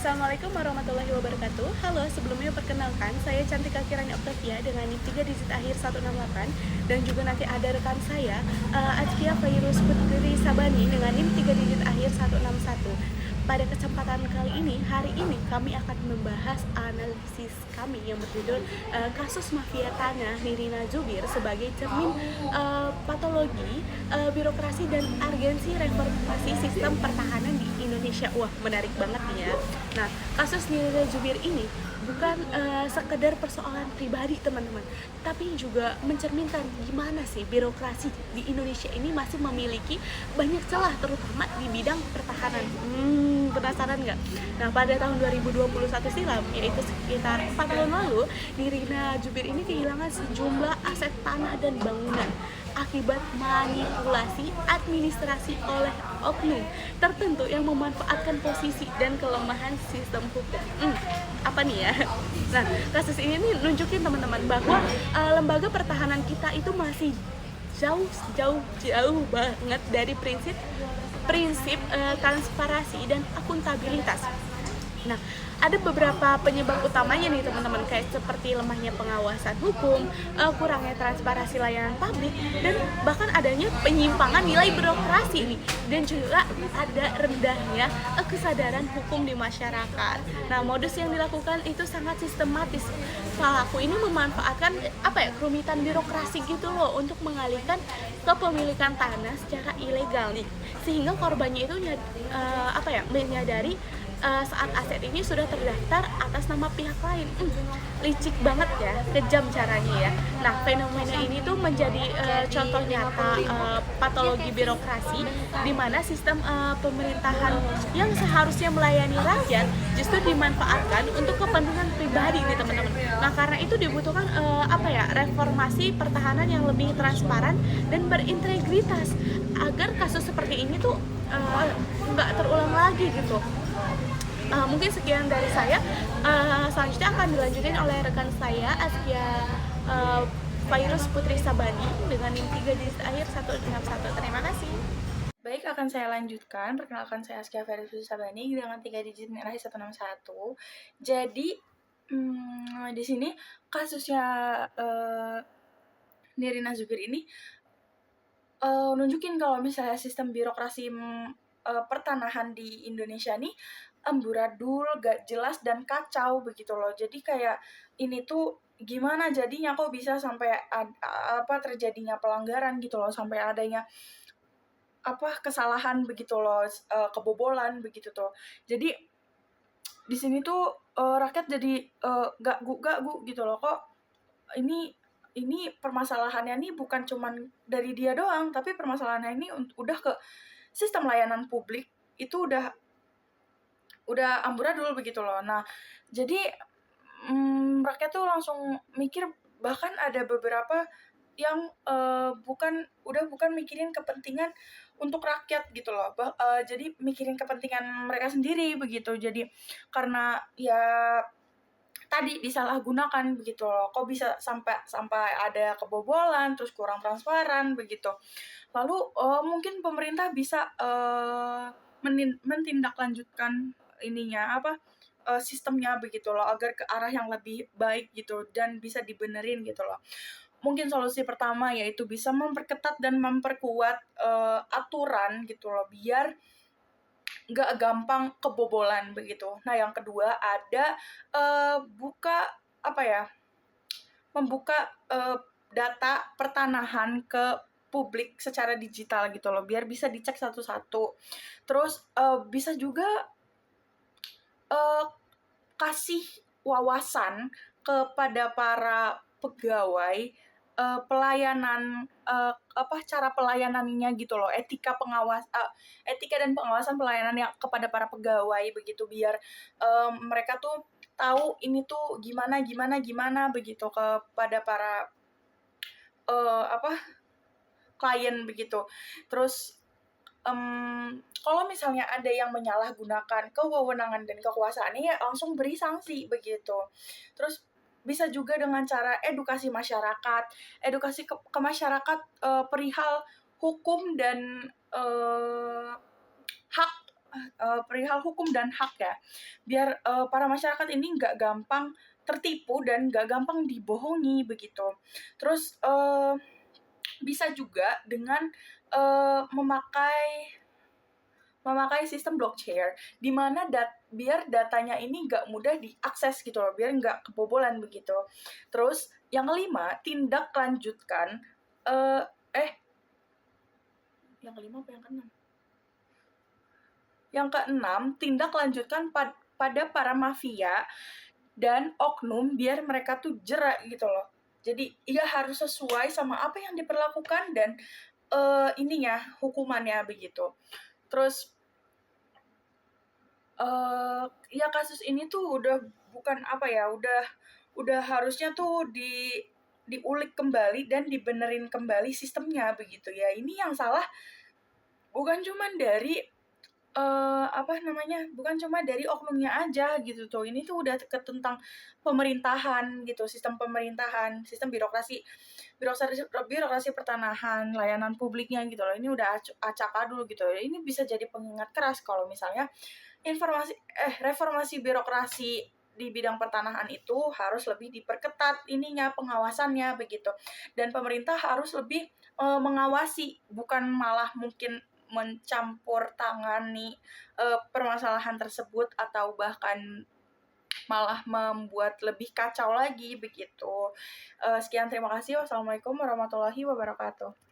Assalamualaikum warahmatullahi wabarakatuh. Halo, sebelumnya perkenalkan, saya Cantika Kirani Octavia dengan NIM 3 digit akhir 168 dan juga nanti ada rekan saya Azkia Fairuz Putri Sabani dengan NIM 3 digit akhir 161. Pada kesempatan kali ini, hari ini kami akan membahas analisis kami yang berjudul kasus mafia tanah Nirina Zubir sebagai cermin patologi, birokrasi dan urgensi reformasi sistem pertahanan di Indonesia. Wah, menarik banget nih ya. Nah, kasus Nirina Zubir ini bukan sekedar persoalan pribadi teman-teman, tapi juga mencerminkan gimana sih birokrasi di Indonesia ini masih memiliki banyak celah terutama di bidang pertahanan. Penasaran nggak? Nah, pada tahun 2021 silam, yaitu sekitar 4 tahun lalu, Nirina Zubir ini kehilangan sejumlah aset tanah dan bangunan akibat manipulasi administrasi oleh oknum tertentu yang memanfaatkan posisi dan kelemahan sistem hukum. Apa nih ya? Nah, kasus ini nih nunjukin teman-teman bahwa lembaga pertahanan kita itu masih jauh banget dari prinsip transparansi dan akuntabilitas. Nah, ada beberapa penyebab utamanya nih teman-teman, kayak seperti lemahnya pengawasan hukum, kurangnya transparansi layanan publik, dan bahkan adanya penyimpangan nilai birokrasi nih, dan juga ada rendahnya kesadaran hukum di masyarakat. Nah, modus yang dilakukan itu sangat sistematis. Pelaku ini memanfaatkan kerumitan birokrasi gitu loh untuk mengalihkan kepemilikan tanah secara ilegal nih, sehingga korbannya itu menyadari saat aset ini sudah terdaftar atas nama pihak lain. Licik banget ya, kejam caranya ya. Nah, fenomena ini tuh menjadi contoh nyata patologi birokrasi di mana sistem pemerintahan yang seharusnya melayani rakyat justru dimanfaatkan untuk kepentingan pribadi nih teman-teman. Nah, karena itu dibutuhkan reformasi pertahanan yang lebih transparan dan berintegritas agar kasus seperti ini tuh nggak terulang lagi gitu. Mungkin sekian dari saya. Selanjutnya akan dilanjutin oleh rekan saya Azkia Fairuz Putri Sabani dengan NIM 3 digit akhir 161. Terima kasih. Baik, akan saya lanjutkan. Perkenalkan, saya Azkia Fairuz Putri Sabani dengan 3 digit akhir 161. Jadi, di sini kasusnya Nirina Zubir ini nunjukin kalau misalnya sistem birokrasi pertanahan di Indonesia nih amburadul, gak jelas dan kacau begitu loh. Jadi kayak ini tuh gimana jadinya kok bisa sampai terjadinya pelanggaran gitu loh, sampai adanya kesalahan begitu loh, kebobolan begitu tuh. Jadi di sini tuh rakyat jadi gak gu gitu loh, kok ini permasalahannya nih bukan cuman dari dia doang, tapi permasalahannya ini udah ke sistem layanan publik itu udah amburadul begitu loh. Nah, jadi rakyat tuh langsung mikir, bahkan ada beberapa yang bukan mikirin kepentingan untuk rakyat gitu loh. Jadi mikirin kepentingan mereka sendiri begitu. Jadi karena ya tadi disalahgunakan begitu loh. Kok bisa sampai ada kebobolan, terus kurang transparan begitu. Lalu mungkin pemerintah bisa mentindaklanjutkan sistemnya begitu loh, agar ke arah yang lebih baik gitu dan bisa dibenerin gitu loh. Mungkin solusi pertama yaitu bisa memperketat dan memperkuat aturan gitu loh, biar nggak gampang kebobolan begitu. Nah, yang kedua ada membuka data pertanahan ke publik secara digital gitu loh, biar bisa dicek satu-satu. Terus bisa juga kasih wawasan kepada para pegawai pelayanan cara pelayanannya gitu loh, etika dan pengawasan pelayanan yang kepada para pegawai begitu, biar mereka tuh tahu ini tuh gimana begitu kepada para klien begitu. Terus kalau misalnya ada yang menyalahgunakan kewenangan dan kekuasaannya, ya langsung beri sanksi begitu. Terus bisa juga dengan cara edukasi ke masyarakat perihal hukum dan hak perihal hukum dan hak ya, biar para masyarakat ini nggak gampang tertipu dan nggak gampang dibohongi begitu. Terus bisa juga dengan memakai sistem blockchain, di mana biar datanya ini nggak mudah diakses gitu loh, biar nggak kebobolan begitu. Terus yang kelima, tindak lanjutkan yang kelima apa yang keenam? Yang keenam, tindak lanjutkan pada para mafia dan oknum biar mereka tuh jerak gitu loh. Jadi ya harus sesuai sama apa yang diperlakukan dan ininya hukumannya begitu. Terus ya kasus ini tuh udah bukan apa ya, udah harusnya tuh diulik kembali dan dibenerin kembali sistemnya begitu ya. Ini yang salah bukan cuma dari bukan cuma dari oknumnya aja gitu tuh. Ini tuh udah tentang pemerintahan gitu, sistem pemerintahan, sistem birokrasi pertanahan, layanan publiknya gitu loh. Ini udah acak adul gitu. Ini bisa jadi pengingat keras kalau misalnya reformasi birokrasi di bidang pertanahan itu harus lebih diperketat ininya pengawasannya begitu. Dan pemerintah harus lebih mengawasi, bukan malah mungkin mencampur tangani permasalahan tersebut atau bahkan malah membuat lebih kacau lagi begitu. Sekian, terima kasih. Wassalamualaikum warahmatullahi wabarakatuh.